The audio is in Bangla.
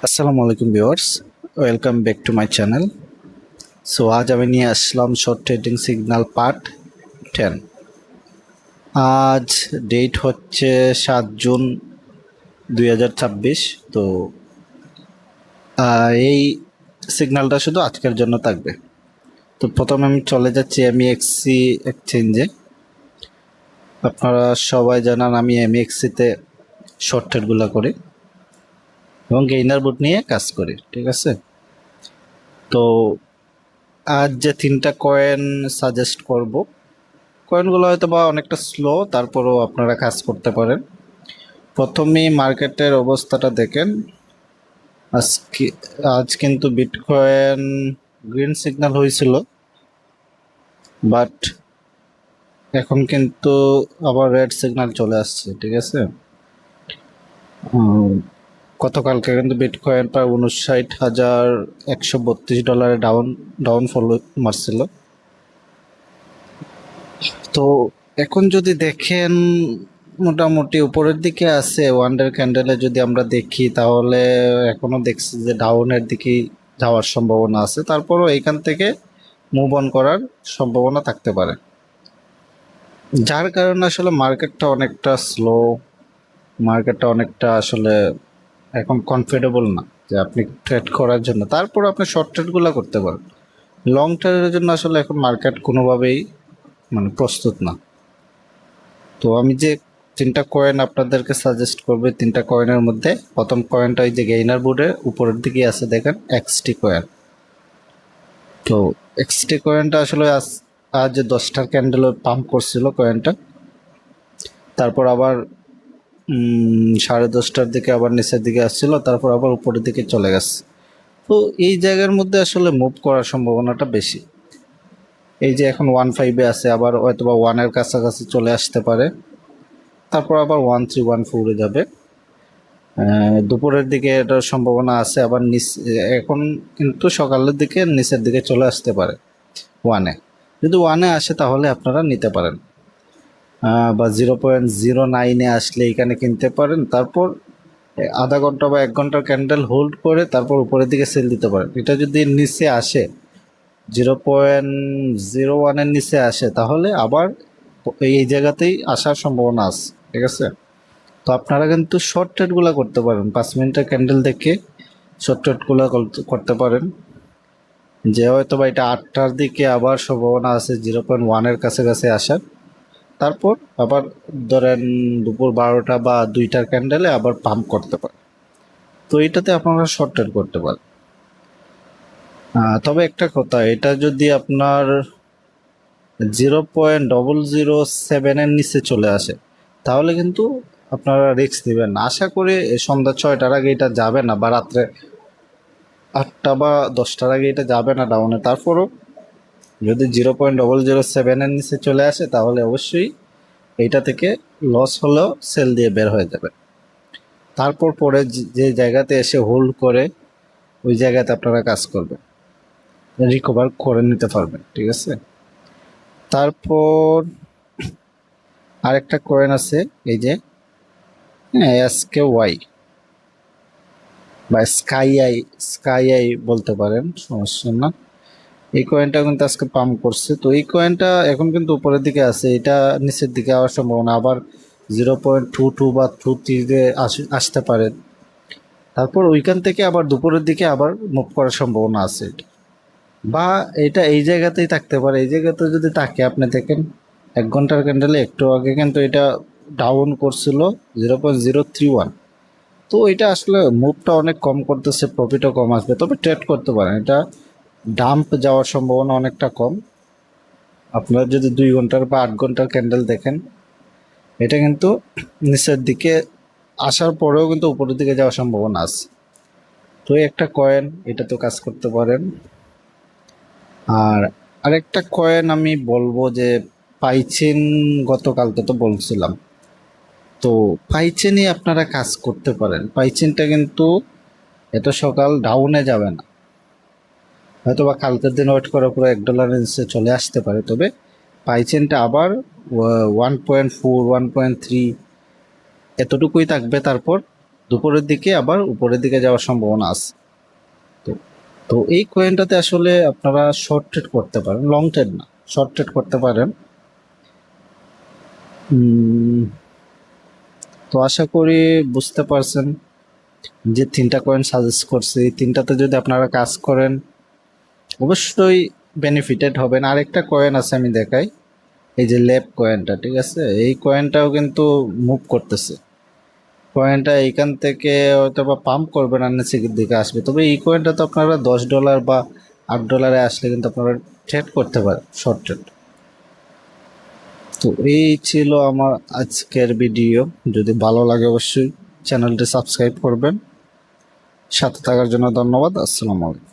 আসসালামু আলাইকুম viewers, welcome back to my channel. So আজ আমি নিয়ে আসলাম শর্ট ট্রেডিং সিগন্যাল পার্ট 10। আজ ডেট হচ্ছে 7 জুন 2026। তো এই সিগন্যালটা শুধু আজকের জন্য থাকবে। তো প্রথমে আমি চলে যাচ্ছি এমইএক্সি এক্সচেঞ্জে। আপনারা সবাই জানান আমি এমইএক্সিতে শর্ট ট্রেডগুলো করি এবং গেইনার বুট নিয়ে কাজ করি, ঠিক আছে। তো আজ যে 3টা কয়েন সাজেস্ট করব, কয়েনগুলো হয়তো বা অনেকটা স্লো, তারপরেও আপনারা কাজ করতে পারেন। প্রথমেই মার্কেটের অবস্থাটা দেখেন। আজকে আজ কিন্তু বিটকয়েন গ্রিন সিগন্যাল হয়েছিল, বাট এখন কিন্তু আবার রেড সিগন্যাল চলে আসছে, ঠিক আছে। গতকালকে কিন্তু বিটকয়েন প্রায় 59,132 ডলারে ডাউনফল মারছিল। তো এখন যদি দেখেন মোটামুটি উপরের দিকে আছে। ওয়ান্ডার ক্যান্ডেলে যদি আমরা দেখি তাহলে এখনো দেখছি যে ডাউনের দিকে যাওয়ার সম্ভাবনা আছে, তারপরও এইখান থেকে মুভ অন করার সম্ভাবনা থাকতে পারে, যার কারণে আসলে মার্কেটটা অনেকটা স্লো, মার্কেটটা অনেকটা আসলে এখন কমফোর্টেবল না যে আপনি ট্রেড করার জন্য। তারপর আপনি শর্ট ট্রেডগুলো করতে পারেন, লং ট্রেডের জন্য আসলে এখন মার্কেট কোনোভাবেই প্রস্তুত না। তো আমি যে 3টা কয়েন আপনাদেরকে সাজেস্ট করবে, 3টা কয়েনের মধ্যে প্রথম কয়েনটা ওই যে গেইনার বোর্ডের উপরের দিকে আছে, দেখেন এক্সটি কয়েন। তো এক্সটি কয়েনটা আসলে আজ 10টার ক্যান্ডেল পাম্প করছিল কয়েনটা, তারপর আবার 10:30টার দিকে আবার নিচের দিকে আসছিল, তারপর আবার উপরের দিকে চলে গেছে। তো এই জায়গার মধ্যে আসলে মুভ করার সম্ভাবনাটা বেশি। এই যে এখন 1.5-এ আছে, আবার হয়তো বা 1-এর কাছাকাছি চলে আসতে পারে, তারপর আবার 1.3 1.4-এ যাবে। দুপুরের দিকে এটার সম্ভাবনা আছে, আবার এখন কিন্তু সকালের দিকে নিচের দিকে চলে আসতে পারে ওয়ানে। যদি ওয়ানে আসে তাহলে আপনারা নিতে পারেন, বা 0.09-এ আসলে এখানে কিনতে পারেন। তারপর আধা ঘন্টা বা 1 ঘন্টার ক্যান্ডেল হোল্ড করে তারপর উপরের দিকে সেল দিতে পারেন। এটা যদি নিচে আসে, 0.01-এর নিচে আসে, তাহলে আবার এই জায়গাতেই আসার সম্ভাবনা আছে, ঠিক আছে। তো আপনারা কিন্তু শর্ট ট্রেডগুলো করতে পারেন, 5 মিনিটের ক্যান্ডেল দেখে শর্ট ট্রেডগুলো করতে পারেন। যে হয়তো বা এটা 8টার দিকে আবার সম্ভাবনা আছে 0.1-এর কাছাকাছি আসার, তারপর আবার ধরেন দুপুর 12টা বা 2টার ক্যান্ডেলে আবার পাম্প করতে পারেন। তো এটাতে আপনারা শর্ট ট্রেড করতে পারেন। তবে একটা কথা, এটা যদি আপনার 0.007-এর নিচে চলে আসে তাহলে কিন্তু আপনারা রিস্ক নেবেন না। আশা করি সন্ধ্যা 6টার আগে এটা যাবে না, বা রাত্রে 8টা বা 10টার আগে এটা যাবে না ডাউনে। তারপরও যদি 0.007-এর নিচে চলে আসে তাহলে অবশ্যই এইটা থেকে লস হলেও সেল দিয়ে বের হয়ে যাবে। তারপর পরে যে জায়গাতে এসে হোল্ড করে ওই জায়গাতে আপনারা কাজ করবেন, রিকভার করে নিতে পারবেন, ঠিক আছে। তারপর আরেকটা কয়েন আছে, এই যে SKY বা স্কাই আই বলতে পারেন, সমস্যা না। এই কয়েনটা কিন্তু আজকে পাম্প করছে। তো এই কয়েনটা এখন কিন্তু উপরের দিকে আছে, এটা নিচের দিকে আসার সম্ভাবনা, আবার 0.22 বা 23-তে আসতে পারে। তারপর ওইখান থেকে আবার দুপুরের দিকে আবার মুভ করার সম্ভাবনা আছে এটা, বা এটা এই জায়গাতেই থাকতে পারে। এই জায়গাতে যদি থাকে, আপনি দেখেন 1 ঘন্টার ক্যান্ডেলে একটু আগে কিন্তু এটা ডাউন করছিল 0.031। তো এটা আসলে মুভটা অনেক কম করতেছে, প্রফিটও কম আসবে, তবে ট্রেড করতে পারেন। এটা ডাম্প যাওয়ার সম্ভাবনা অনেকটা কম। আপনারা যদি 2 ঘন্টার বা 8 ঘন্টার ক্যান্ডেল দেখেন, এটা কিন্তু নিচের দিকে আসার পরেও কিন্তু উপরের দিকে যাওয়ার সম্ভাবনা আছে। তো এই একটা কয়েন, এটা তো কাজ করতে পারেন। আর আরেকটা কয়েন আমি বলবো যে পাইচেন, গতকালকে তো বলছিলাম। তো পাইচেনই আপনারা কাজ করতে পারেন। পাইচেনটা কিন্তু এত সকাল ডাউনে যাবে না, হয়তো বা কালকের দিন ওয়েট করার পরে $1 নিচে চলে আসতে পারে, তবে পাইচেনটা আবার 1.4 1.3 এতটুকুই থাকবে, তারপর দুপুরের দিকে আবার উপরের দিকে যাওয়ার সম্ভাবনা আছে। তো তো এই কয়েনটাতে আসলে আপনারা শর্ট ট্রেড করতে পারেন, লং ট্রেড না, শর্ট ট্রেড করতে পারেন। তো আশা করি বুঝতে পারছেন যে 3টা কয়েন সাজেস্ট করছি, এই 3টাতে যদি আপনারা কাজ করেন অবশ্যই বেনিফিটেড হবেন। আরেকটা কয়েন আছে আমি দেখাই, এই যে ল্যাব কয়েনটা, ঠিক আছে, এই কয়েনটাও কিন্তু মুভ করতেছে। কয়েনটা এইখান থেকে হয়তো বা পাম্প করবে না, নিচের দিকে আসবে, তবে এই কয়েনটা তো আপনারা $10 বা $8 আসলে কিন্তু আপনারা ট্রেড করতে পারেন, শর্ট ট্রেড। তো এই ছিল আমার আজকের ভিডিও। যদি ভালো লাগে অবশ্যই চ্যানেলটি সাবস্ক্রাইব করবেন। সাথে থাকার জন্য ধন্যবাদ। আসসালামু আলাইকুম।